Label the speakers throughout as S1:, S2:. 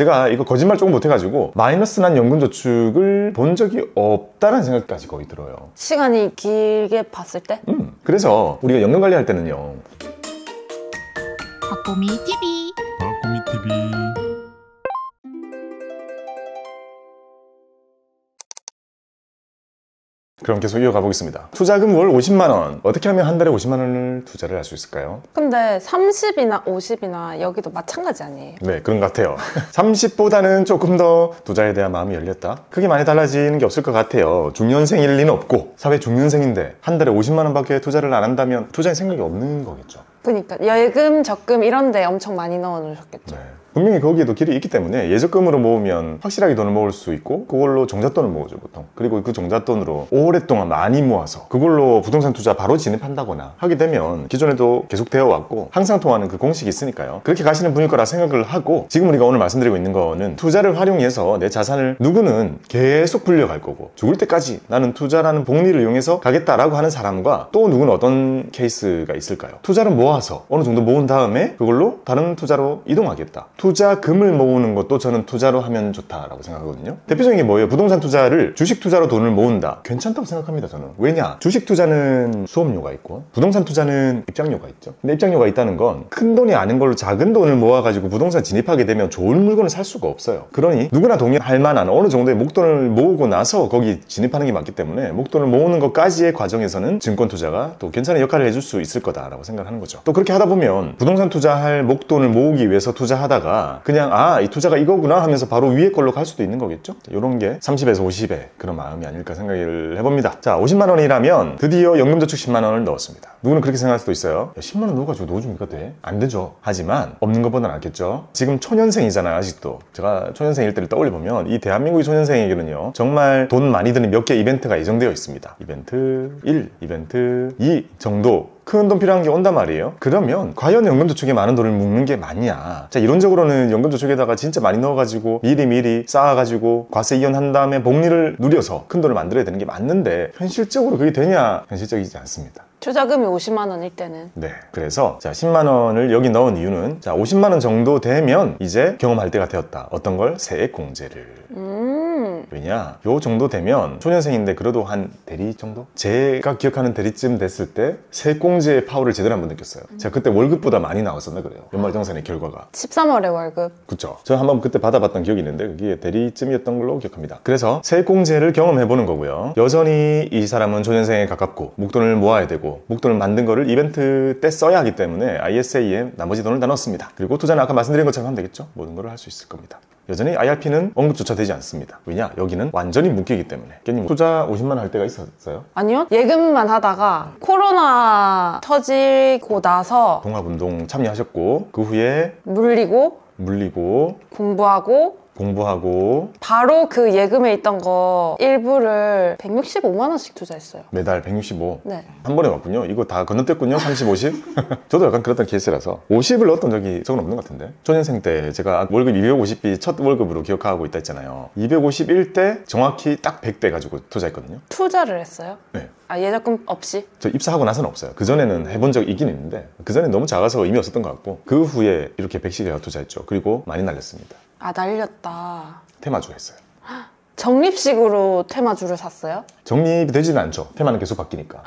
S1: 제가 이거 거짓말 조금 못해가지고 마이너스 난 연금저축을 본 적이 없다는 생각까지 거의 들어요.
S2: 시간이 길게 봤을 때?
S1: 그래서 우리가 연금 관리할 때는요,
S3: 박보미 TV.
S4: 박보미 TV.
S1: 그럼 계속 이어가 보겠습니다. 투자금 월 50만원. 어떻게 하면 한 달에 50만원을 투자를 할 수 있을까요?
S2: 근데 30이나 50이나 여기도 마찬가지 아니에요?
S1: 네, 그런 것 같아요. 30보다는 조금 더 투자에 대한 마음이 열렸다? 크게 많이 달라지는 게 없을 것 같아요. 중년생일 리는 없고, 사회 중년생인데 한 달에 50만원 밖에 투자를 안 한다면 투자에 생각이 없는 거겠죠.
S2: 그러니까 예금, 적금 이런 데 엄청 많이 넣어 놓으셨겠죠.
S1: 네. 분명히 거기에도 길이 있기 때문에 예적금으로 모으면 확실하게 돈을 모을 수 있고, 그걸로 정잣돈을 모으죠 보통. 그리고 그 정잣돈으로 오랫동안 많이 모아서 그걸로 부동산 투자 바로 진입한다거나 하게 되면 기존에도 계속 되어 왔고 항상 통하는 그 공식이 있으니까요. 그렇게 가시는 분일 거라 생각을 하고, 지금 우리가 오늘 말씀드리고 있는 거는 투자를 활용해서 내 자산을 누구는 계속 불려갈 거고 죽을 때까지 나는 투자라는 복리를 이용해서 가겠다라고 하는 사람과, 또 누구는 어떤 케이스가 있을까요? 투자를 모아서 어느 정도 모은 다음에 그걸로 다른 투자로 이동하겠다. 투자금을 모으는 것도 저는 투자로 하면 좋다라고 생각하거든요. 대표적인 게 뭐예요? 부동산 투자를 주식 투자로 돈을 모은다. 괜찮다고 생각합니다, 저는. 왜냐? 주식 투자는 수업료가 있고 부동산 투자는 입장료가 있죠. 근데 입장료가 있다는 건 큰 돈이 아닌 걸로 작은 돈을 모아가지고 부동산 진입하게 되면 좋은 물건을 살 수가 없어요. 그러니 누구나 동의할 만한 어느 정도의 목돈을 모으고 나서 거기 진입하는 게 맞기 때문에, 목돈을 모으는 것까지의 과정에서는 증권 투자가 또 괜찮은 역할을 해줄 수 있을 거다라고 생각하는 거죠. 또 그렇게 하다 보면 부동산 투자할 목돈을 모으기 위해서 투자하다가 그냥 이 투자가 이거구나 하면서 바로 위에 걸로 갈 수도 있는 거겠죠. 이런 게 30에서 50의 그런 마음이 아닐까 생각을 해봅니다. 자, 50만원이라면 드디어 연금저축 10만원을 넣었습니다. 누구는 그렇게 생각할 수도 있어요. 야, 10만원 넣어가지고 넣어줍니까 돼? 안 되죠. 하지만 없는 것보다는 낫겠죠. 지금 초년생이잖아요, 아직도. 제가 초년생일 때를 떠올려보면 이 대한민국의 초년생에게는요, 정말 돈 많이 드는 몇 개 이벤트가 예정되어 있습니다. 이벤트 1, 이벤트 2 정도 큰 돈 필요한 게 온단 말이에요. 그러면 과연 연금저축에 많은 돈을 묻는 게 맞냐? 자, 이론적으로는 연금저축에다가 진짜 많이 넣어가지고 미리 쌓아가지고 과세 이연한 다음에 복리를 누려서 큰 돈을 만들어야 되는 게 맞는데, 현실적으로 그게 되냐? 현실적이지 않습니다.
S2: 투자금이 50만 원일 때는.
S1: 네, 그래서 자, 10만 원을 여기 넣은 이유는, 자, 50만 원 정도 되면 이제 경험할 때가 되었다. 어떤 걸? 세액공제를. 왜냐? 요 정도 되면 초년생인데 그래도 한 대리 정도? 제가 기억하는 대리쯤 됐을 때 세액공제의 파워를 제대로 한번 느꼈어요. 제가 그때 월급보다 많이 나왔었나 그래요. 연말정산의 결과가
S2: 13월에 월급.
S1: 그쵸. 저 한번 그때 받아봤던 기억이 있는데 그게 대리쯤이었던 걸로 기억합니다. 그래서 세액공제를 경험해보는 거고요. 여전히 이 사람은 초년생에 가깝고 목돈을 모아야 되고 목돈을 만든 거를 이벤트 때 써야 하기 때문에 ISA에 나머지 돈을 다 넣습니다. 그리고 투자는 아까 말씀드린 것처럼 하면 되겠죠. 모든 걸 할 수 있을 겁니다. 여전히 IRP는 언급조차 되지 않습니다. 왜냐? 여기는 완전히 묶이기 때문에. 걔님 투자 50만 원 할 때가 있었어요?
S2: 아니요. 예금만 하다가 코로나 터지고 나서
S1: 동합운동 참여하셨고, 그 후에
S2: 물리고 공부하고 바로 그 예금에 있던 거 일부를 165만 원씩 투자했어요.
S1: 매달 165?
S2: 네.
S1: 한 번에 왔군요. 이거 다 건너뛰었군요. 30, 50? 저도 약간 그랬던 케이스라서 50을 넣었던 적이 적은 없는 것 같은데. 초년생 때 제가 월급 250이 첫 월급으로 기억하고 있다 했잖아요. 251 때 정확히 딱 100대 가지고 투자했거든요. 투자를
S2: 했어요?
S1: 네.
S2: 예적금 없이?
S1: 저 입사하고 나서는 없어요. 그전에는 해본 적이 있긴 있는데 그전에 너무 작아서 의미 없었던 것 같고, 그 후에 이렇게 100씩을 투자했죠. 그리고 많이 날렸습니다.
S2: 날렸다.
S1: 테마주 했어요.
S2: 적립식으로 테마주를 샀어요?
S1: 적립이 되지는 않죠. 테마는 계속 바뀌니까.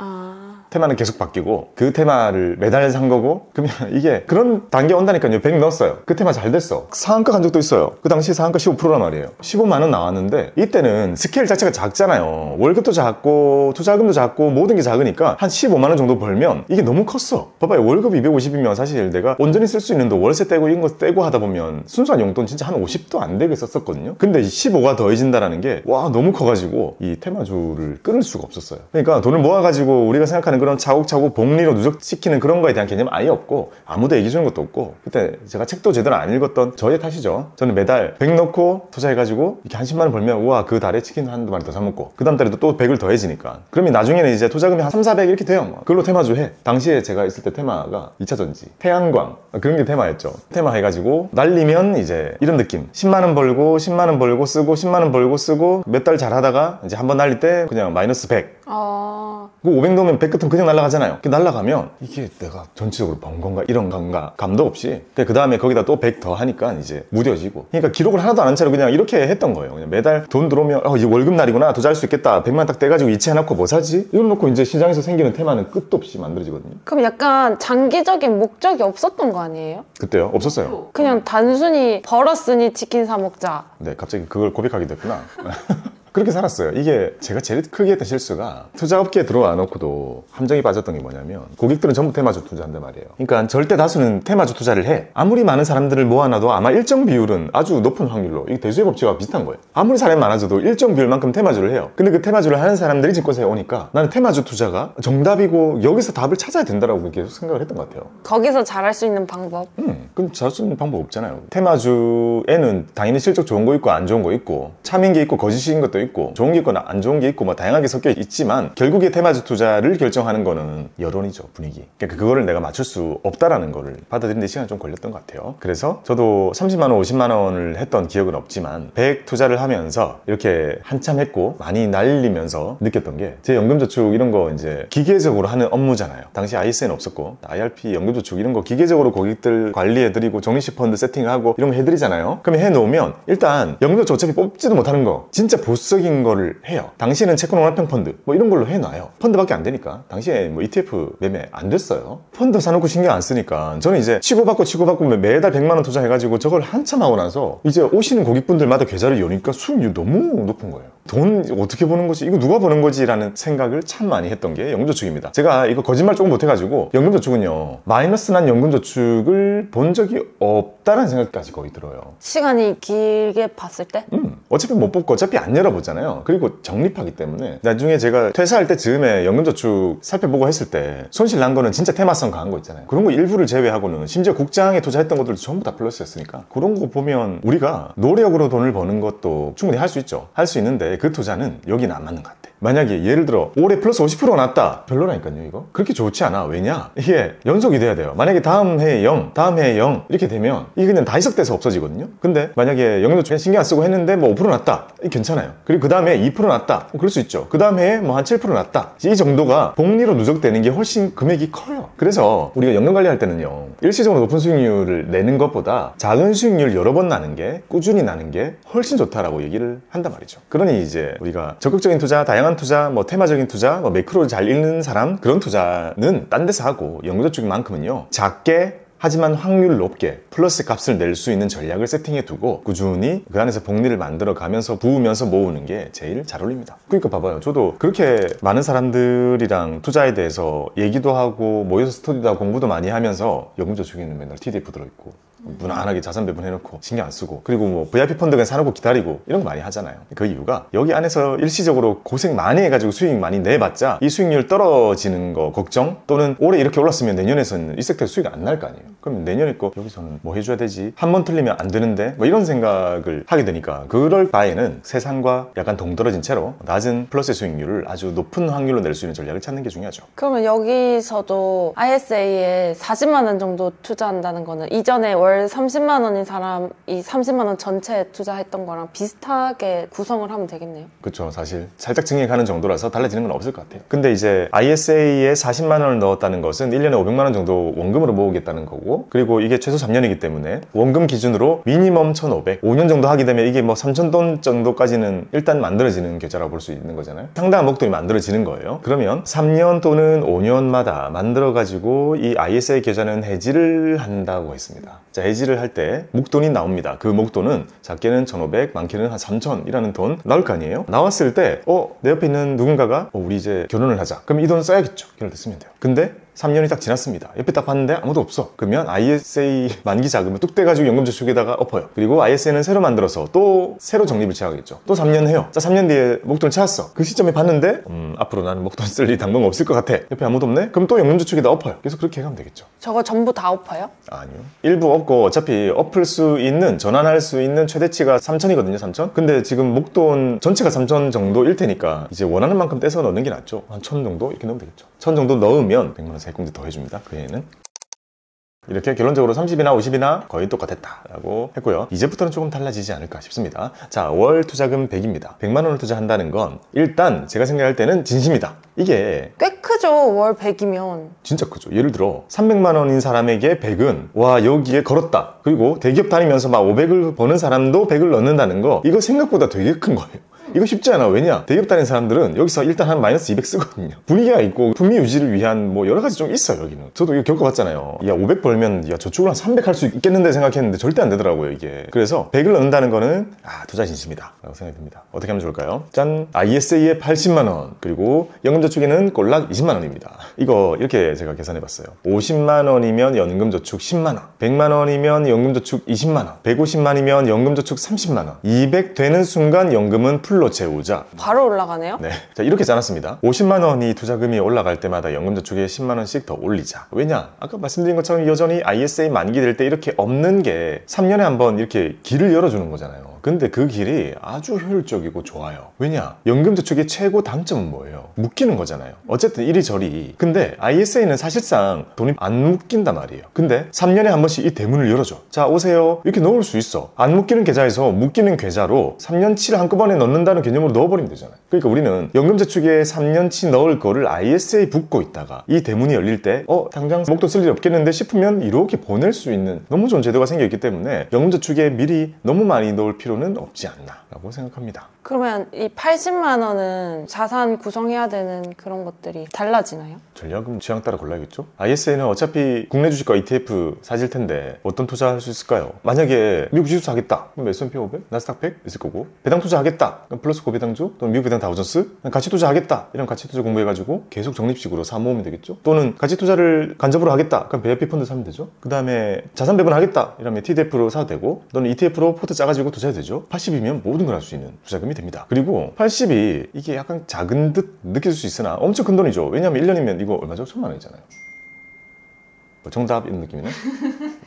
S1: 테마는 계속 바뀌고, 그 테마를 매달 산 거고, 그러면 이게 그런 단계 온다니까요. 100 넣었어요. 그 테마 잘 됐어. 상한가 간 적도 있어요. 그 당시 상한가 15%란 말이에요. 15만 원 나왔는데 이때는 스케일 자체가 작잖아요. 월급도 작고 투자금도 작고 모든 게 작으니까 한 15만 원 정도 벌면 이게 너무 컸어. 봐봐요. 월급 250이면 사실 내가 온전히 쓸 수 있는 돈, 월세 떼고 이런 거 떼고 하다 보면 순수한 용돈 진짜 한 50도 안 되게 썼었거든요. 근데 15가 더해진다는 게 와, 너무 커가지고 이 테마주를 끊을 수가 없었어요. 그러니까 돈을 모아가지고 우리가 생각하는 그런 차곡차곡 복리로 누적시키는 그런 거에 대한 개념은 아예 없고, 아무도 얘기 주는 것도 없고, 그때 제가 책도 제대로 안 읽었던 저의 탓이죠. 저는 매달 100 넣고 투자해가지고 이렇게 한 10만 원 벌면 우와, 그 달에 치킨 한두 마리 더 사 먹고, 그 다음 달에도 또 100을 더해지니까, 그러면 나중에는 이제 투자금이 한 3, 400 이렇게 돼요. 그걸로 테마주 해. 당시에 제가 있을 때 테마가 2차전지, 태양광, 그런 게 테마였죠. 테마 해가지고 날리면 이제 이런 느낌. 10만 원 벌고 10만 원 벌고 쓰고 10만 원 벌고 쓰고 몇 달 잘 하다가 이제 한번 날릴 때 그냥 마이너스 100
S2: 그
S1: 500 넣으면 100 끝은 그냥 날아가잖아요. 날아가면 이게 내가 전체적으로 번 건가 이런 건가 감도 없이 그 다음에 거기다 또 100 더 하니까 이제 무뎌지고, 그러니까 기록을 하나도 안 한 채로 그냥 이렇게 했던 거예요. 그냥 매달 돈 들어오면 이제 월급 날이구나, 투자할 수 있겠다, 100만 딱 떼가지고 이체해놓고 뭐 사지? 이걸 놓고 이제 시장에서 생기는 테마는 끝도 없이 만들어지거든요.
S2: 그럼 약간 장기적인 목적이 없었던 거 아니에요?
S1: 그때요? 없었어요.
S2: 그냥 단순히 벌었으니 치킨 사 먹자.
S1: 네, 갑자기 그걸 고백하게 됐구나. 그렇게 살았어요. 이게 제가 제일 크게 했던 실수가, 투자업계에 들어와 놓고도 함정이 빠졌던 게 뭐냐면, 고객들은 전부 테마주 투자한단 말이에요. 그러니까 절대 다수는 테마주 투자를 해. 아무리 많은 사람들을 모아놔도 아마 일정 비율은 아주 높은 확률로, 이게 대수의 법칙과 비슷한 거예요. 아무리 사람이 많아져도 일정 비율만큼 테마주를 해요. 근데 그 테마주를 하는 사람들이 증권사에 오니까 나는 테마주 투자가 정답이고 여기서 답을 찾아야 된다라고 계속 생각을 했던 것 같아요.
S2: 거기서 잘할 수 있는 방법?
S1: 그럼 잘할 수 있는 방법 없잖아요. 테마주에는 당연히 실적 좋은 거 있고 안 좋은 거 있고, 참인 게 있고 거짓인 것도 있고, 좋은 게 있고 안 좋은 게 있고, 뭐 다양하게 섞여 있지만 결국에 테마주 투자를 결정하는 거는 여론이죠, 분위기. 그러니까 그거를 내가 맞출 수 없다라는 거를 받아들이는데 시간이 좀 걸렸던 것 같아요. 그래서 저도 30만 원, 50만 원을 했던 기억은 없지만 100 투자를 하면서 이렇게 한참 했고 많이 날리면서 느꼈던 게, 제 연금저축 이런 거 이제 기계적으로 하는 업무잖아요. 당시 ISN 없었고 IRP, 연금저축 이런 거 기계적으로 고객들 관리해드리고 적립식 펀드 세팅하고 이런 거 해드리잖아요. 그럼 해놓으면 일단 연금저축 어차피 뽑지도 못하는 거, 진짜 보수적인 거를 해요. 당시에는 채권환평 펀드 뭐 이런 걸로 해놔요. 펀드밖에 안 되니까. 당시에 뭐 ETF 매매 안 됐어요. 펀드 사놓고 신경 안 쓰니까 저는 이제 치고받고 매달 100만 원 투자해가지고 저걸 한참 하고 나서 이제 오시는 고객분들마다 계좌를 여니까 수익률이 너무 높은 거예요. 돈 어떻게 버는 거지? 이거 누가 버는 거지? 라는 생각을 참 많이 했던 게 연금저축입니다. 제가 이거 거짓말 조금 못해가지고, 연금저축은요, 마이너스 난 연금저축을 본 적이 없다는 생각까지 거의 들어요.
S2: 시간이 길게 봤을 때?
S1: 어차피 못 뽑고 어차피 안 열어보잖아요. 그리고 적립하기 때문에 나중에 제가 퇴사할 때 즈음에 연금저축 살펴보고 했을 때 손실 난 거는 진짜 테마성 강한 거 있잖아요. 그런 거 일부를 제외하고는, 심지어 국장에 투자했던 것들도 전부 다 플러스였으니까, 그런 거 보면 우리가 노력으로 돈을 버는 것도 충분히 할 수 있죠. 할 수 있는데 그 투자는 여기는 안 맞는 것 같아. 만약에 예를 들어 올해 플러스 50% 났다, 별로라니까요. 이거 그렇게 좋지 않아. 왜냐, 이게 연속이 돼야 돼요. 만약에 다음 해에 0, 다음 해에 0 이렇게 되면 이게 그냥 다 희석돼서 없어지거든요. 근데 만약에 연금저축에 신경 안 쓰고 했는데 뭐 5% 났다, 괜찮아요. 그리고 그 다음에 2% 났다, 그럴 수 있죠. 그 다음 해에 뭐 한 7% 났다, 이 정도가 복리로 누적되는 게 훨씬 금액이 커요. 그래서 우리가 연금 관리할 때는요, 일시적으로 높은 수익률을 내는 것보다 작은 수익률 여러 번 나는 게, 꾸준히 나는 게 훨씬 좋다라고 얘기를 한단 말이죠. 그러니 이제 우리가 적극적인 투자, 다양한 투자, 뭐 테마적인 투자, 뭐 매크로를 잘 읽는 사람, 그런 투자는 딴 데서 하고, 연금저축만큼은요, 작게 하지만 확률 높게 플러스 값을 낼 수 있는 전략을 세팅해 두고 꾸준히 그 안에서 복리를 만들어 가면서 부으면서 모으는 게 제일 잘 어울립니다. 그러니까 봐봐요. 저도 그렇게 많은 사람들이랑 투자에 대해서 얘기도 하고 모여서 스터디도 하고 공부도 많이 하면서 연금저축에는 맨날 TDF 들어있고 무난하게 자산 배분해놓고 신경 안 쓰고, 그리고 뭐 VIP 펀드 그냥 사놓고 기다리고 이런 거 많이 하잖아요. 그 이유가 여기 안에서 일시적으로 고생 많이 해가지고 수익 많이 내봤자 이 수익률 떨어지는 거 걱정, 또는 올해 이렇게 올랐으면 내년에서는 이 섹터 수익 안 날 거 아니에요. 그럼 내년에 거 여기서는 뭐 해줘야 되지? 한 번 틀리면 안 되는데? 뭐 이런 생각을 하게 되니까, 그럴 바에는 세상과 약간 동떨어진 채로 낮은 플러스 수익률을 아주 높은 확률로 낼 수 있는 전략을 찾는 게 중요하죠.
S2: 그러면 여기서도 ISA에 40만 원 정도 투자한다는 거는 이전에 월 30만 원인 사람이 30만 원 전체 투자했던 거랑 비슷하게 구성을 하면 되겠네요.
S1: 그렇죠. 사실 살짝 증액하는 정도라서 달라지는 건 없을 것 같아요. 근데 이제 ISA에 40만 원을 넣었다는 것은 1년에 500만 원 정도 원금으로 모으겠다는 거고, 그리고 이게 최소 3년이기 때문에 원금 기준으로 미니멈 1,500, 5년 정도 하게 되면 이게 뭐 3,000돈 정도까지는 일단 만들어지는 계좌라고 볼 수 있는 거잖아요. 상당한 목돈이 만들어지는 거예요. 그러면 3년 또는 5년마다 만들어가지고 이 ISA 계좌는 해지를 한다고 했습니다. 자, 해지를 할 때 목돈이 나옵니다. 그 목돈은 작게는 1,500, 많게는 한 3,000이라는 돈 나올 거 아니에요? 나왔을 때 내 옆에 있는 누군가가 우리 이제 결혼을 하자. 그럼 이 돈을 써야겠죠. 결혼 됐으면 돼요. 근데 3년이 딱 지났습니다. 옆에 딱 봤는데 아무도 없어. 그러면 ISA 만기 자금을 뚝 떼가지고 연금저축에다가 엎어요. 그리고 ISA는 새로 만들어서 또 새로 적립을 취하겠죠. 또 3년 해요. 자, 3년 뒤에 목돈을 찾았어. 그 시점에 봤는데 앞으로 나는 목돈 쓸 일 당분 없을 것 같아. 옆에 아무도 없네? 그럼 또 연금저축에다 엎어요. 계속 그렇게 해가면 되겠죠.
S2: 저거 전부 다 엎어요?
S1: 아니요. 일부 엎고 어차피 엎을 수 있는, 전환할 수 있는 최대치가 3,000이거든요. 3,000. 근데 지금 목돈 전체가 3,000 정도일 테니까 이제 원하는 만큼 떼서 넣는 게 낫죠. 한 1,000 정도 이렇게 넣으면 되겠죠. 1,000 정도 넣으면 100만 원 세액공제 더 해줍니다. 그 애는. 이렇게 결론적으로 30이나 50이나 거의 똑같았다라고 했고요. 이제부터는 조금 달라지지 않을까 싶습니다. 자, 월 투자금 100입니다. 100만 원을 투자한다는 건 일단 제가 생각할 때는 진심이다. 이게
S2: 꽤 크죠. 월 100이면.
S1: 진짜 크죠. 예를 들어 300만 원인 사람에게 100은 와 여기에 걸었다. 그리고 대기업 다니면서 막 500을 버는 사람도 100을 넣는다는 거, 이거 생각보다 되게 큰 거예요. 이거 쉽지 않아. 왜냐? 대기업 다니는 사람들은 여기서 일단 한 마이너스 200 쓰거든요. 분위기가 있고 품위 유지를 위한 뭐 여러 가지 좀 있어요, 여기는. 저도 이거 겪어봤잖아요. 야, 500 벌면 야, 저쪽으로 한 300 할 수 있겠는데 생각했는데 절대 안 되더라고요, 이게. 그래서 100을 넣는다는 거는 투자 진심이다 라고 생각이 듭니다. 어떻게 하면 좋을까요? 짠! ISA에 80만 원, 그리고 연금저축에는 꼴락 20만 원입니다. 이거 이렇게 제가 계산해봤어요. 50만 원이면 연금저축 10만 원, 100만 원이면 연금저축 20만 원, 150만이면 연금저축 30만 원, 200 되는 순간 연금은 풀로 채우자.
S2: 바로 올라가네요?
S1: 네. 자, 이렇게 짜놨습니다. 50만 원이 투자금이 올라갈 때마다 연금저축에 10만 원씩 더 올리자. 왜냐? 아까 말씀드린 것처럼 여전히 ISA 만기될 때 이렇게 없는 게 3년에 한 번 이렇게 길을 열어주는 거잖아요. 근데 그 길이 아주 효율적이고 좋아요. 왜냐? 연금저축의 최고 단점은 뭐예요? 묶이는 거잖아요. 어쨌든 이리저리. 근데 ISA는 사실상 돈이 안 묶인단 말이에요. 근데 3년에 한 번씩 이 대문을 열어줘. 자, 오세요. 이렇게 넣을 수 있어. 안 묶이는 계좌에서 묶이는 계좌로 3년치를 한꺼번에 넣는다는 개념으로 넣어버리면 되잖아요. 그러니까 우리는 연금저축에 3년치 넣을 거를 ISA에 붓고 있다가 이 대문이 열릴 때 당장 목돈 쓸 일이 없겠는데 싶으면 이렇게 보낼 수 있는 너무 좋은 제도가 생겨있기 때문에 연금저축에 미리 너무 많이 넣을 필요는 없지 않나 라고 생각합니다.
S2: 그러면 이 80만 원은 자산 구성해야 되는 그런 것들이 달라지나요?
S1: 전략은 취향 따라 골라야겠죠? ISA는 어차피 국내 주식과 ETF 사실 텐데 어떤 투자할 수 있을까요? 만약에 미국 지수 하겠다. 그럼 S&P 500, 나스닥 100 있을 거고, 배당 투자하겠다. 그럼 플러스 고배당주 또는 미국 배당 다우존스, 가치 투자하겠다. 이런 가치 투자 공부해가지고 계속 적립식으로 사 모으면 되겠죠? 또는 가치 투자를 간접으로 하겠다. 그럼 베어피 펀드 사면 되죠? 그 다음에 자산 배분하겠다. 이러면 TDF로 사도 되고, 또는 ETF로 포트 짜가지고 투자해도 되죠? 80이면 모든 걸 할 수 있는 투자금이 됩니다. 그리고 80이 이게 약간 작은 듯 느낄 수 있으나 엄청 큰 돈이죠. 왜냐면 1년이면 이거 얼마죠? 1000만 원이잖아요. 정답 이런 느낌이네.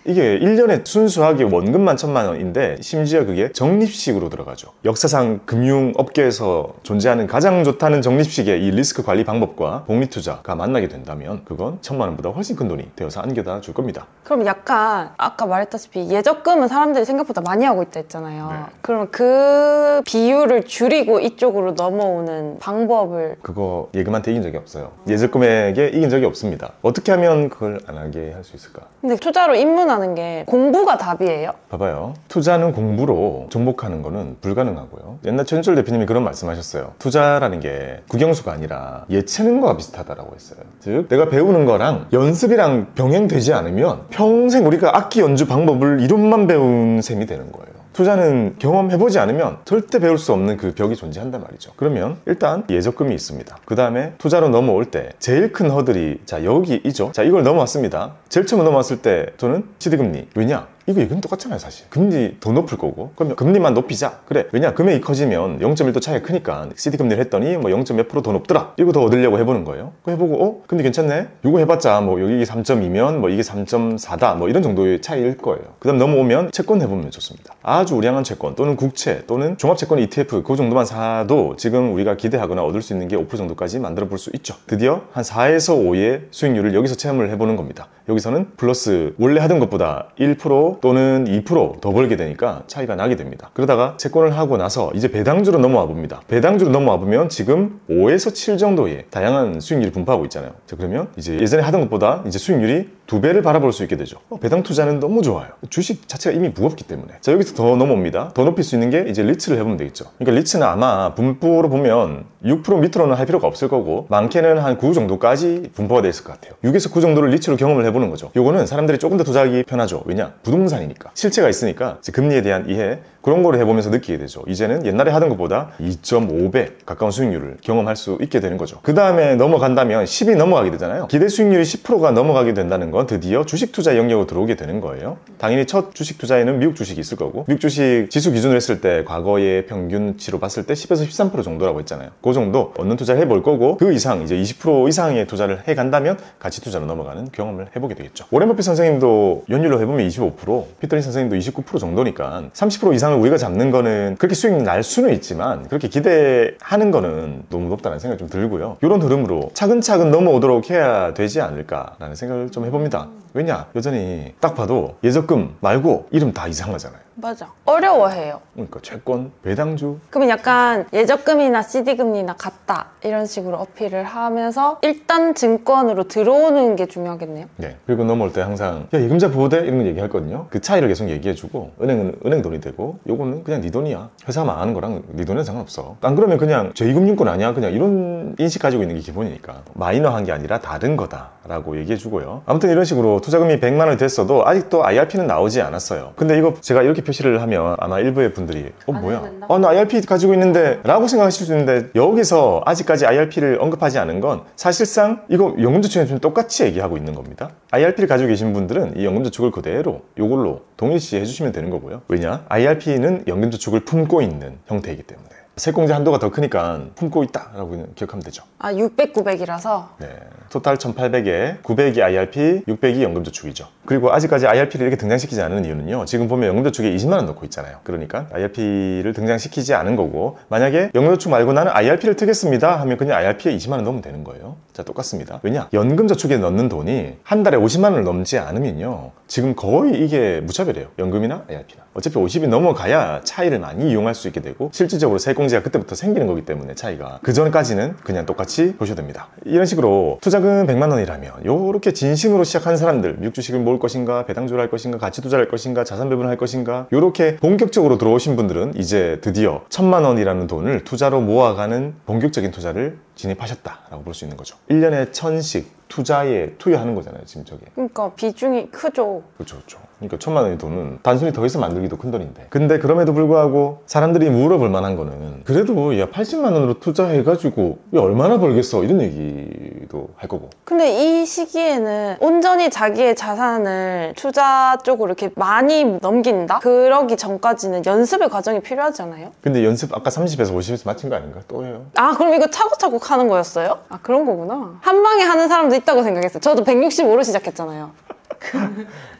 S1: 이게 1년에 순수하게 원금만 1000만 원인데 심지어 그게 적립식으로 들어가죠. 역사상 금융업계에서 존재하는 가장 좋다는 적립식의 이 리스크 관리 방법과 복리투자가 만나게 된다면 그건 1000만 원보다 훨씬 큰 돈이 되어서 안겨다 줄 겁니다.
S2: 그럼 약간 아까 말했다시피 예적금은 사람들이 생각보다 많이 하고 있다 했잖아요.
S1: 네.
S2: 그럼 그 비율을 줄이고 이쪽으로 넘어오는 방법을
S1: 그거 예금한테 이긴 적이 없어요. 예적금에게 이긴 적이 없습니다. 어떻게 하면 그걸 안 하게 할 수 있을까?
S2: 근데 투자로 입문하는 게 공부가 답이에요?
S1: 봐봐요. 투자는 공부로 정복하는 거는 불가능하고요. 옛날 최준철 대표님이 그런 말씀하셨어요. 투자라는 게 국영수가 아니라 예체능과 비슷하다라고 했어요. 즉 내가 배우는 거랑 연습이랑 병행되지 않으면 평생 우리가 악기 연주 방법을 이론만 배운 셈이 되는 거예요. 투자는 경험해보지 않으면 절대 배울 수 없는 그 벽이 존재한단 말이죠. 그러면 일단 예적금이 있습니다. 그 다음에 투자로 넘어올 때 제일 큰 허들이 자 여기이죠. 자 이걸 넘어왔습니다. 제일 처음 넘어왔을 때 저는 시드금리. 왜냐? 이거 예금 똑같잖아요 사실. 금리 더 높을 거고 그러면 금리만 높이자. 그래 왜냐 금액이 커지면 0.1도 차이가 크니까 CD 금리를 했더니 뭐 0.몇 프로 더 높더라. 이거 더 얻으려고 해보는 거예요. 그거 해보고 금리 괜찮네. 이거 해봤자 뭐 여기 3.2면 뭐 이게 3.4다 뭐 이런 정도의 차이일 거예요. 그 다음 넘어오면 채권 해보면 좋습니다. 아주 우량한 채권 또는 국채 또는 종합채권 ETF 그 정도만 사도 지금 우리가 기대하거나 얻을 수 있는 게 5% 정도까지 만들어 볼 수 있죠. 드디어 한 4에서 5의 수익률을 여기서 체험을 해보는 겁니다. 여기서는 플러스 원래 하던 것보다 1% 또는 2% 더 벌게 되니까 차이가 나게 됩니다. 그러다가 채권을 하고 나서 이제 배당주로 넘어와 봅니다. 배당주로 넘어와 보면 지금 5에서 7 정도의 다양한 수익률이 분포하고 있잖아요. 자, 그러면 이제 예전에 하던 것보다 이제 수익률이 2배를 바라볼 수 있게 되죠. 배당 투자는 너무 좋아요. 주식 자체가 이미 무겁기 때문에. 자, 여기서 더 넘어옵니다. 더 높일 수 있는 게 이제 리츠를 해보면 되겠죠. 그러니까 리츠는 아마 분포로 보면 6% 밑으로는 할 필요가 없을 거고 많게는 한 9 정도까지 분포가 돼 있을 것 같아요. 6에서 9 정도를 리츠로 경험을 해보는 거죠. 요거는 사람들이 조금 더 투자하기 편하죠. 왜냐? 부동산이니까. 실체가 있으니까 금리에 대한 이해 그런 거를 해보면서 느끼게 되죠. 이제는 옛날에 하던 것보다 2.5배 가까운 수익률을 경험할 수 있게 되는 거죠. 그 다음에 넘어간다면 10이 넘어가게 되잖아요. 기대 수익률이 10%가 넘어가게 된다는 건 드디어 주식 투자 영역으로 들어오게 되는 거예요. 당연히 첫 주식 투자에는 미국 주식이 있을 거고 미국 주식 지수 기준으로 했을 때 과거의 평균치로 봤을 때 10에서 13% 정도라고 했잖아요. 그 정도 얻는 투자를 해볼 거고 그 이상 이제 20% 이상의 투자를 해간다면 가치 투자로 넘어가는 경험을 해보게 되겠죠. 워렌 버핏 선생님도 연율로 해보면 25%, 피터 린 선생님도 29% 정도니까 30% 이상을 우리가 잡는 거는 그렇게 수익이 날 수는 있지만 그렇게 기대하는 거는 너무 높다는 생각이 좀 들고요. 이런 흐름으로 차근차근 넘어오도록 해야 되지 않을까라는 생각을 좀 해봅니다. 겁니다. 왜냐? 여전히 딱 봐도 예적금 말고 이름 다 이상하잖아요.
S2: 맞아. 어려워해요.
S1: 그러니까 채권, 배당주.
S2: 그러면 약간 예적금이나 CD금리나 같다 이런 식으로 어필을 하면서 일단 증권으로 들어오는 게 중요하겠네요.
S1: 네. 그리고 넘어올 때 항상 야 예금자 보호대 이런 거 얘기하거든요. 그 차이를 계속 얘기해주고 은행은 은행 돈이 되고 요거는 그냥 네 돈이야. 회사 망하는 거랑 네 돈은 상관없어. 안 그러면 그냥 제2금융권 아니야? 그냥 이런 인식 가지고 있는 게 기본이니까 마이너한 게 아니라 다른 거다라고 얘기해주고요. 아무튼 이런 식으로 투자금이 100만 원이 됐어도 아직도 IRP는 나오지 않았어요. 근데 이거 제가 이렇게 표시를 하면 아마 일부의 분들이 뭐야? 나 IRP 가지고 있는데 라고 생각하실 수 있는데 여기서 아직까지 IRP를 언급하지 않은 건 사실상 이거 연금저축에 좀 똑같이 얘기하고 있는 겁니다. IRP를 가지고 계신 분들은 이 연금저축을 그대로 이걸로 동일시 해주시면 되는 거고요. 왜냐? IRP는 연금저축을 품고 있는 형태이기 때문에 세공제 한도가 더 크니까 품고 있다라고 기억하면 되죠.
S2: 600, 900이라서?
S1: 네. 토탈 1800에 900이 IRP, 600이 연금저축이죠. 그리고 아직까지 IRP를 이렇게 등장시키지 않은 이유는요. 지금 보면 연금저축에 20만 원 넣고 있잖아요. 그러니까 IRP를 등장시키지 않은 거고 만약에 연금저축 말고 나는 IRP를 트겠습니다 하면 그냥 IRP에 20만 원 넣으면 되는 거예요. 자, 똑같습니다. 왜냐? 연금저축에 넣는 돈이 한 달에 50만 원을 넘지 않으면요. 지금 거의 이게 무차별이에요. 연금이나 IRP나. 어차피 50이 넘어가야 차이를 많이 이용할 수 있게 되고 실질적으로 세공제가 그때부터 생기는 거기 때문에 차이가 그 전까지는 그냥 똑같이 보셔도 됩니다. 이런 식으로 투자금 100만 원이라면 요렇게 진심으로 시작한 사람들 미국 주식을 모을 것인가 배당주를 할 것인가 가치 투자를 할 것인가 자산 배분을 할 것인가 요렇게 본격적으로 들어오신 분들은 이제 드디어 1000만 원이라는 돈을 투자로 모아가는 본격적인 투자를 진입하셨다라고 볼 수 있는 거죠. 1년에 1000씩 투자에 투여하는 거잖아요, 지금 저게.
S2: 그러니까 비중이 크죠.
S1: 그렇죠. 그러니까 1000만 원의 돈은 단순히 더 해서 만들기도 큰 돈인데. 근데 그럼에도 불구하고 사람들이 물어볼 만한 거는 그래도 야 80만 원으로 투자해가지고 야 얼마나 벌겠어 이런 얘기도 할 거고.
S2: 근데 이 시기에는 온전히 자기의 자산을 투자 쪽으로 이렇게 많이 넘긴다? 그러기 전까지는 연습의 과정이 필요하잖아요.
S1: 근데 연습 아까 30에서 50에서 맞춘 거 아닌가? 또 해요.
S2: 그럼 이거 차곡차곡 하는 거였어요? 그런 거구나. 한 방에 하는 사람도 있다고 생각했어요. 저도 165로 시작했잖아요.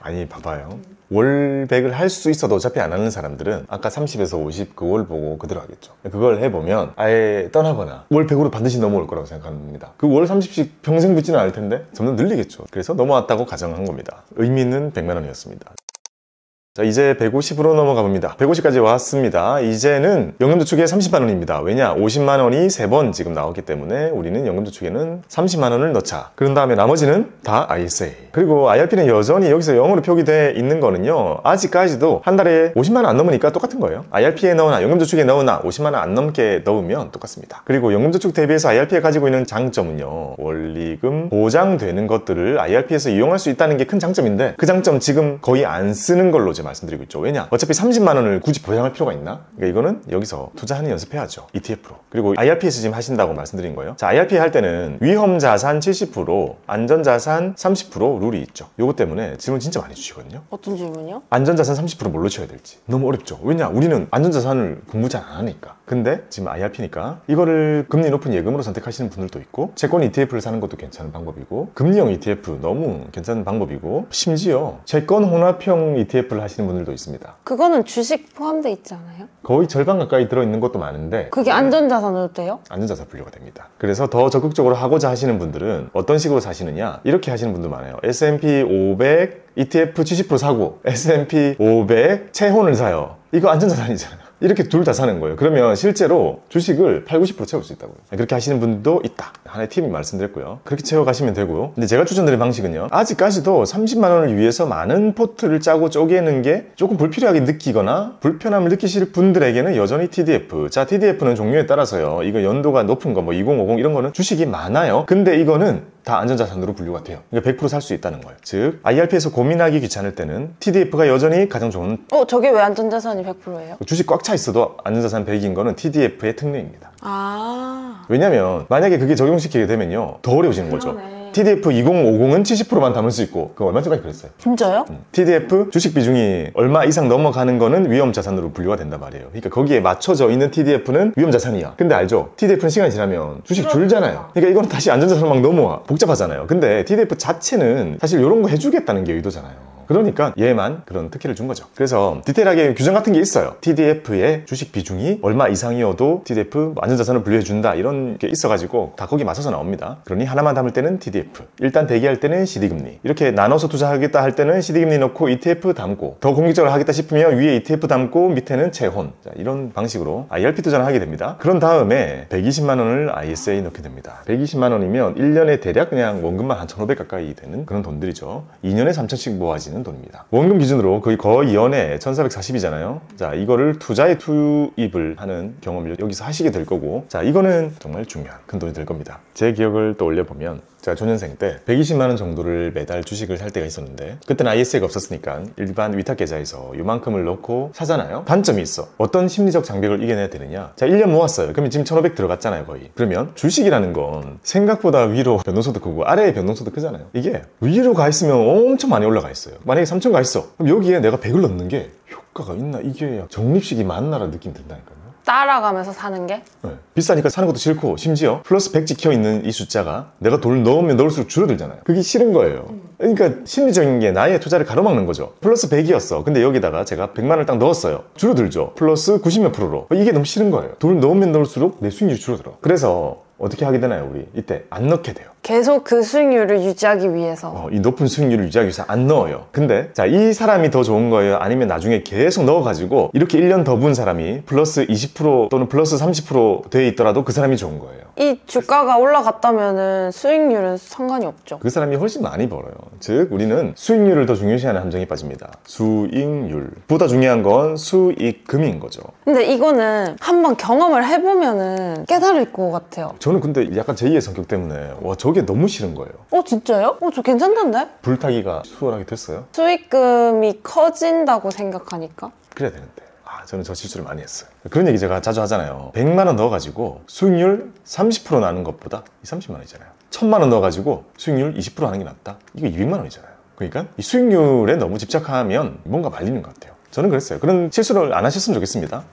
S1: 아니 봐봐요. 월 100을 할 수 있어도 어차피 안 하는 사람들은 아까 30에서 50 그걸 보고 그대로 하겠죠. 그걸 해보면 아예 떠나거나 월 100으로 반드시 넘어올 거라고 생각합니다. 그 월 30씩 평생 붙지는 않을 텐데 점점 늘리겠죠. 그래서 넘어왔다고 가정한 겁니다. 의미는 100만 원이었습니다. 자, 이제 150으로 넘어가 봅니다. 150까지 왔습니다. 이제는 연금저축에 30만 원입니다. 왜냐? 50만 원이 3번 지금 나왔기 때문에 우리는 연금저축에는 30만 원을 넣자. 그런 다음에 나머지는 다 ISA. 그리고 IRP는 여전히 여기서 0으로 표기되어 있는 거는요. 아직까지도 한 달에 50만 원 안 넘으니까 똑같은 거예요. IRP에 넣으나 연금저축에 넣으나 50만 원 안 넘게 넣으면 똑같습니다. 그리고 연금저축 대비해서 IRP에 가지고 있는 장점은요. 원리금 보장되는 것들을 IRP에서 이용할 수 있다는 게 큰 장점인데 그 장점 지금 거의 안 쓰는 걸로 말씀드리고 있죠. 왜냐? 어차피 30만 원을 굳이 보장할 필요가 있나? 그러니까 이거는 여기서 투자하는 연습해야죠. ETF로. 그리고 IRP에서 지금 하신다고 말씀드린 거예요. 자, IRP 할 때는 위험자산 70%, 안전자산 30% 룰이 있죠. 요거 때문에 질문 진짜 많이 주시거든요.
S2: 어떤 질문이요?
S1: 안전자산 30% 뭘로 쳐야 될지. 너무 어렵죠. 왜냐? 우리는 안전자산을 공부 잘 안 하니까. 근데 지금 IRP니까 이거를 금리 높은 예금으로 선택하시는 분들도 있고 채권 ETF를 사는 것도 괜찮은 방법이고 금리형 ETF 너무 괜찮은 방법이고 심지어 채권 혼합형 ETF를 하시는 분들도 있습니다.
S2: 그거는 주식 포함돼 있지 않아요?
S1: 거의 절반 가까이 들어있는 것도 많은데
S2: 그게 안전자산으로 돼요?
S1: 안전자산 분류가 됩니다. 그래서 더 적극적으로 하고자 하시는 분들은 어떤 식으로 사시느냐 이렇게 하시는 분도 많아요. S&P 500 ETF 70% 사고 S&P 500 채혼을 사요. 이거 안전자산이잖아요. 이렇게 둘 다 사는 거예요. 그러면 실제로 주식을 8, 90% 채울 수 있다고요. 그렇게 하시는 분도 있다. 하나의 팁을 말씀드렸고요. 그렇게 채워가시면 되고요. 근데 제가 추천드린 방식은요. 아직까지도 30만 원을 위해서 많은 포트를 짜고 쪼개는 게 조금 불필요하게 느끼거나 불편함을 느끼실 분들에게는 여전히 TDF. 자, TDF는 종류에 따라서요. 이거 연도가 높은 거, 뭐 2050 이런 거는 주식이 많아요. 근데 이거는 다 안전자산으로 분류가 돼요. 그러니까 100% 살 수 있다는 거예요. 즉, IRP에서 고민하기 귀찮을 때는 TDF가 여전히 가장 좋은.
S2: 저게 왜 안전자산이 100%예요?
S1: 주식 꽉 차 있어도 안전자산 100인 거는 TDF의 특례입니다. 왜냐면 만약에 그게 적용시키게 되면요 더 어려워지는 거죠. TDF 2050은 70%만 담을 수 있고 그거 얼마 전까지 그랬어요.
S2: 진짜요?
S1: TDF 주식 비중이 얼마 이상 넘어가는 거는 위험자산으로 분류가 된단 말이에요. 그러니까 거기에 맞춰져 있는 TDF는 위험자산이야. 근데 알죠? TDF는 시간이 지나면 주식 줄잖아요. 그러니까 이거는 다시 안전자산으로 막 넘어와. 복잡하잖아요. 근데 TDF 자체는 사실 이런 거 해주겠다는 게 의도잖아요. 그러니까 얘만 그런 특혜를 준 거죠. 그래서 디테일하게 규정 같은 게 있어요. TDF의 주식 비중이 얼마 이상이어도 TDF 안전자산을 분류해준다 이런 게 있어가지고 다 거기 맞춰서 나옵니다. 그러니 하나만 담을 때는 TDF, 일단 대기할 때는 CD금리, 이렇게 나눠서 투자하겠다 할 때는 CD금리 넣고 ETF 담고, 더 공격적으로 하겠다 싶으면 위에 ETF 담고 밑에는 채혼, 자, 이런 방식으로 IRP 투자를 하게 됩니다. 그런 다음에 120만 원을 ISA 넣게 됩니다. 120만 원이면 1년에 대략 그냥 원금만 한 1,500 가까이 되는 그런 돈들이죠. 2년에 3천씩 모아지는 돈입니다. 원금 기준으로 거의 연에 1,440이잖아요. 자, 이거를 투자에 투입을 하는 경험을 여기서 하시게 될 거고, 자, 이거는 정말 중요한 큰 돈이 될 겁니다. 제 기억을 떠올려 보면 제가 초년생 때 120만 원 정도를 매달 주식을 살 때가 있었는데, 그때는 ISA가 없었으니까 일반 위탁 계좌에서 이만큼을 넣고 사잖아요. 단점이 있어. 어떤 심리적 장벽을 이겨내야 되느냐. 자, 1년 모았어요. 그러면 지금 1,500 들어갔잖아요, 거의. 그러면 주식이라는 건 생각보다 위로 변동소득 크고 아래에 변동소득 크잖아요. 이게 위로 가 있으면 엄청 많이 올라가 있어요. 만약에 3,000 가 있어. 그럼 여기에 내가 100을 넣는 게 효과가 있나? 이게 적립식이 맞나라는 느낌이 든다니까요.
S2: 따라가면서 사는 게?
S1: 네. 비싸니까 사는 것도 싫고, 심지어 플러스 100 찍혀있는 이 숫자가 내가 돈을 넣으면 넣을수록 줄어들잖아요. 그게 싫은 거예요. 그러니까 심리적인 게 나의 투자를 가로막는 거죠. 플러스 100이었어. 근데 여기다가 제가 100만 원을 딱 넣었어요. 줄어들죠. 플러스 90몇 프로로. 이게 너무 싫은 거예요. 돈을 넣으면 넣을수록 내 수익률이 줄어들어. 그래서 어떻게 하게 되나요, 우리? 이때 안 넣게 돼요.
S2: 계속 그 수익률을 유지하기 위해서.
S1: 이 높은 수익률을 유지하기 위해서 안 넣어요. 근데 자, 이 사람이 더 좋은 거예요? 아니면 나중에 계속 넣어가지고 이렇게 1년 더 분 사람이 플러스 20% 또는 플러스 30% 돼 있더라도 그 사람이 좋은 거예요.
S2: 이 주가가 올라갔다면은 수익률은 상관이 없죠.
S1: 그 사람이 훨씬 많이 벌어요. 즉 우리는 수익률을 더 중요시하는 함정에 빠집니다. 수익률 보다 중요한 건 수익금인 거죠.
S2: 근데 이거는 한번 경험을 해보면은 깨달을 것 같아요.
S1: 저는 근데 약간 제2의 성격 때문에 저게 너무 싫은 거예요.
S2: 진짜요? 저 괜찮던데?
S1: 불타기가 수월하게 됐어요.
S2: 수익금이 커진다고 생각하니까?
S1: 그래야 되는데 저는 저 실수를 많이 했어요. 그런 얘기 제가 자주 하잖아요. 100만 원 넣어가지고 수익률 30% 나는 것보다 30만 원이잖아요. 1000만 원 넣어가지고 수익률 20% 하는 게 낫다? 이거 200만 원이잖아요. 그러니까 이 수익률에 너무 집착하면 뭔가 말리는 것 같아요. 저는 그랬어요. 그런 실수를 안 하셨으면 좋겠습니다.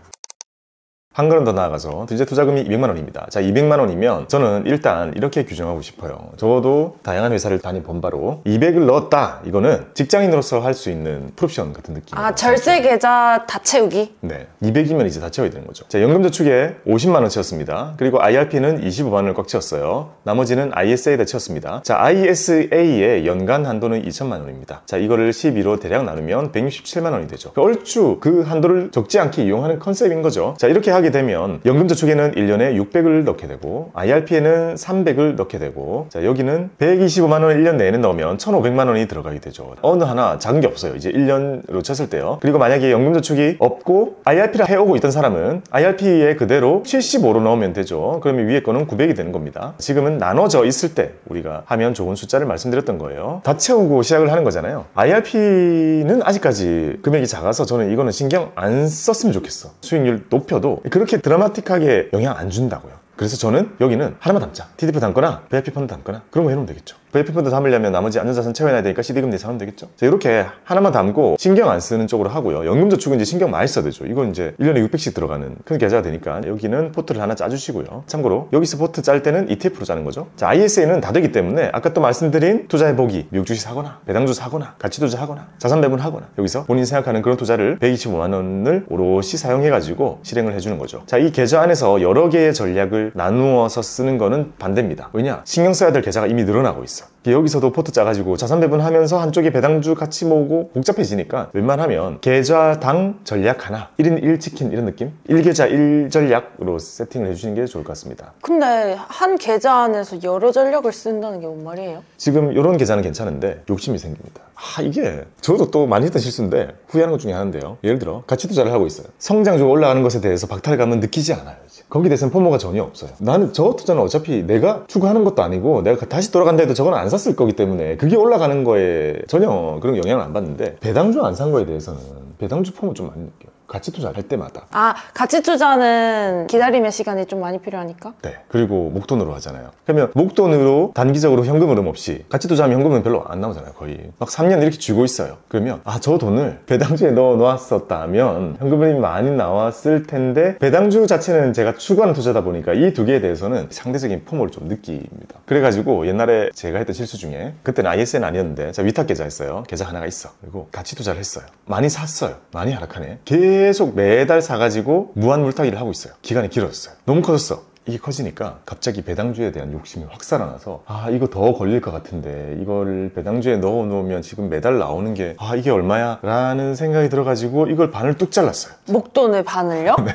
S1: 한 걸음 더 나아가서 이제 투자금이 200만 원입니다. 자, 200만 원이면 저는 일단 이렇게 규정하고 싶어요. 적어도 다양한 회사를 다녀본 바로 200을 넣었다. 이거는 직장인으로서 할 수 있는 풀옵션 같은 느낌이에요.
S2: 절세 계좌 다 채우기?
S1: 네, 200이면 이제 다 채워야 되는 거죠. 자, 연금저축에 50만 원 채웠습니다. 그리고 IRP는 25만 원을 꽉 채웠어요. 나머지는 ISA에다 채웠습니다. 자, ISA의 연간 한도는 2천만 원입니다. 자, 이거를 12로 대략 나누면 167만 원이 되죠. 얼추 그 한도를 적지 않게 이용하는 컨셉인 거죠. 자, 이렇게 하게 되면 연금저축에는 1년에 600을 넣게 되고 IRP에는 300을 넣게 되고, 자, 여기는 125만 원을 1년 내내 넣으면 1,500만 원이 들어가게 되죠. 어느 하나 작은 게 없어요. 이제 1년으로 쳤을 때요. 그리고 만약에 연금저축이 없고 IRP를 해오고 있던 사람은 IRP에 그대로 75로 넣으면 되죠. 그러면 위에 거는 900이 되는 겁니다. 지금은 나눠져 있을 때 우리가 하면 좋은 숫자를 말씀드렸던 거예요. 다 채우고 시작을 하는 거잖아요. IRP는 아직까지 금액이 작아서 저는 이거는 신경 안 썼으면 좋겠어. 수익률 높여도 그렇게 드라마틱하게 영향 안 준다고요. 그래서 저는 여기는 하나만 담자. TDF 담거나 VIP 펀드 담거나 그런 거 해놓으면 되겠죠. VIP 펀드 담으려면 나머지 안전자산 채워야 되니까 CD금 내서 하면 되겠죠. 자, 이렇게 하나만 담고 신경 안 쓰는 쪽으로 하고요. 연금저축은 이제 신경 많이 써야 되죠. 이건 이제 1년에 600씩 들어가는 큰 계좌가 되니까 여기는 포트를 하나 짜주시고요. 참고로 여기서 포트 짤 때는 ETF로 짜는 거죠. 자, ISA는 다 되기 때문에 아까 또 말씀드린 투자해보기, 미국 주식 사거나 배당주 사거나 가치투자 하거나 자산 배분하거나 여기서 본인이 생각하는 그런 투자를 125만 원을 오롯이 사용해가지고 실행을 해주는 거죠. 자, 이 계좌 안에서 여러 개의 전략을 나누어서 쓰는 거는 반대입니다. 왜냐? 신경 써야 될 계좌가 이미 늘어나고 있어. 여기서도 포트 짜가지고 자산 배분하면서 한쪽에 배당주 같이 모으고 복잡해지니까 웬만하면 계좌당 전략 하나 1인 1치킨 이런 느낌? 1계좌 1전략으로 세팅을 해주시는 게 좋을 것 같습니다.
S2: 근데 한 계좌 안에서 여러 전략을 쓴다는 게 뭔 말이에요?
S1: 지금 이런 계좌는 괜찮은데 욕심이 생깁니다. 이게 저도 또 많이 했던 실수인데 후회하는 것 중에 하나인데요. 예를 들어 가치 투자를 하고 있어요. 성장주가 올라가는 것에 대해서 박탈감은 느끼지 않아요. 거기에 대해서는 포모가 전혀 없어요. 나는 저 투자는 어차피 내가 추구하는 것도 아니고 내가 다시 돌아간다 해도 저건 안 샀을 거기 때문에 그게 올라가는 거에 전혀 그런 영향을 안 받는데, 배당주 안 산 거에 대해서는 배당주 포모 좀 많이 느껴요. 가치 투자할 때마다.
S2: 아, 가치 투자는 기다림의 시간이 좀 많이 필요하니까?
S1: 네. 그리고 목돈으로 하잖아요. 그러면 목돈으로 단기적으로 현금 흐름 없이 가치 투자하면 현금은 별로 안 나오잖아요. 거의 막 3년 이렇게 쥐고 있어요. 그러면 저 돈을 배당주에 넣어 놓았었다면 현금 흐름이 많이 나왔을 텐데, 배당주 자체는 제가 추구하는 투자다 보니까 이 두 개에 대해서는 상대적인 포모를 좀 느낍니다. 그래가지고 옛날에 제가 했던 실수 중에, 그때는 ISN 아니었는데 제가 위탁 계좌 했어요. 계좌 하나가 있어. 그리고 가치 투자를 했어요. 많이 샀어요. 많이 하락하네. 계속 매달 사가지고 무한 물타기를 하고 있어요. 기간이 길었어요. 너무 커졌어. 이게 커지니까 갑자기 배당주에 대한 욕심이 확 살아나서, 이거 더 걸릴 것 같은데 이걸 배당주에 넣어 놓으면 지금 매달 나오는 게 이게 얼마야? 라는 생각이 들어가지고 이걸 반을 뚝 잘랐어요.
S2: 목돈을 반을요?
S1: 네.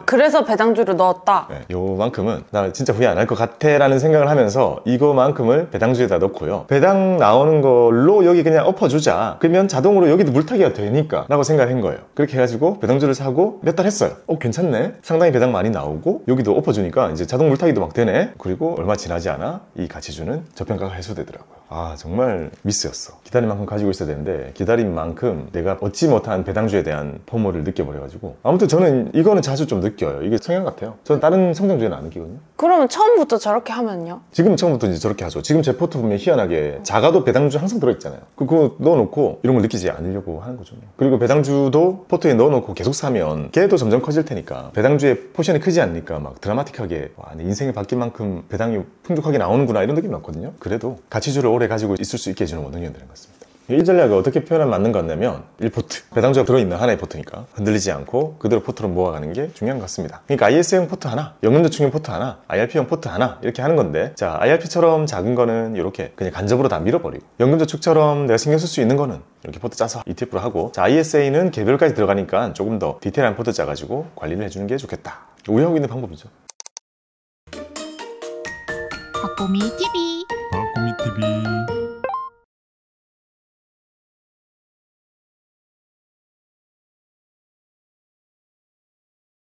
S2: 그래서 배당주를 넣었다?
S1: 네. 요만큼은 나 진짜 후회 안 할 것 같아 라는 생각을 하면서 이거만큼을 배당주에다 넣고요. 배당 나오는 걸로 여기 그냥 엎어주자. 그러면 자동으로 여기도 물타기가 되니까 라고 생각한 거예요. 그렇게 해가지고 배당주를 사고 몇 달 했어요. 괜찮네? 상당히 배당 많이 나오고 여기도 엎어주니까 이제 자동 물타기도 막 되네. 그리고 얼마 지나지 않아 이 가치주는 저평가가 해소되더라고요. 정말 미스였어. 기다린 만큼 가지고 있어야 되는데 기다린 만큼 내가 얻지 못한 배당주에 대한 포모를 느껴버려가지고, 아무튼 저는 이거는 자주 좀 느껴요. 이게 성향 같아요. 저는 다른 성장주에는 안 느끼거든요.
S2: 그러면 처음부터 저렇게 하면요?
S1: 지금 처음부터 이제 저렇게 하죠. 지금 제 포트 보면 희한하게 작아도 배당주 항상 들어있잖아요. 그거 넣어놓고 이런 걸 느끼지 않으려고 하는 거죠. 그리고 배당주도 포트에 넣어놓고 계속 사면 걔도 점점 커질 테니까, 배당주의 포션이 크지 않으니까 막 드라마틱하게 내 인생이 바뀔 만큼 배당이 풍족하게 나오는구나 이런 느낌이 났거든요. 그래도 가치주를 오래 가지고 있을 수 있게 해주는 원동력들인 것 같습니다. 이 전략을 어떻게 표현하면 맞는 것 같냐면, 1포트, 배당주가 들어있는 하나의 포트니까 흔들리지 않고 그대로 포트로 모아가는 게 중요한 것 같습니다. 그러니까 IS형 포트 하나, 연금저축형 포트 하나, IRP형 포트 하나 이렇게 하는 건데, 자, IRP처럼 작은 거는 이렇게 그냥 간접으로 다 밀어버리고, 연금저축처럼 내가 신경 쓸 수 있는 거는 이렇게 포트 짜서 ETF로 하고, 자, ISA는 개별까지 들어가니까 조금 더 디테일한 포트 짜가지고 관리를 해주는 게 좋겠다. 우회하고 있는 방법이죠.
S3: 박보미 TV.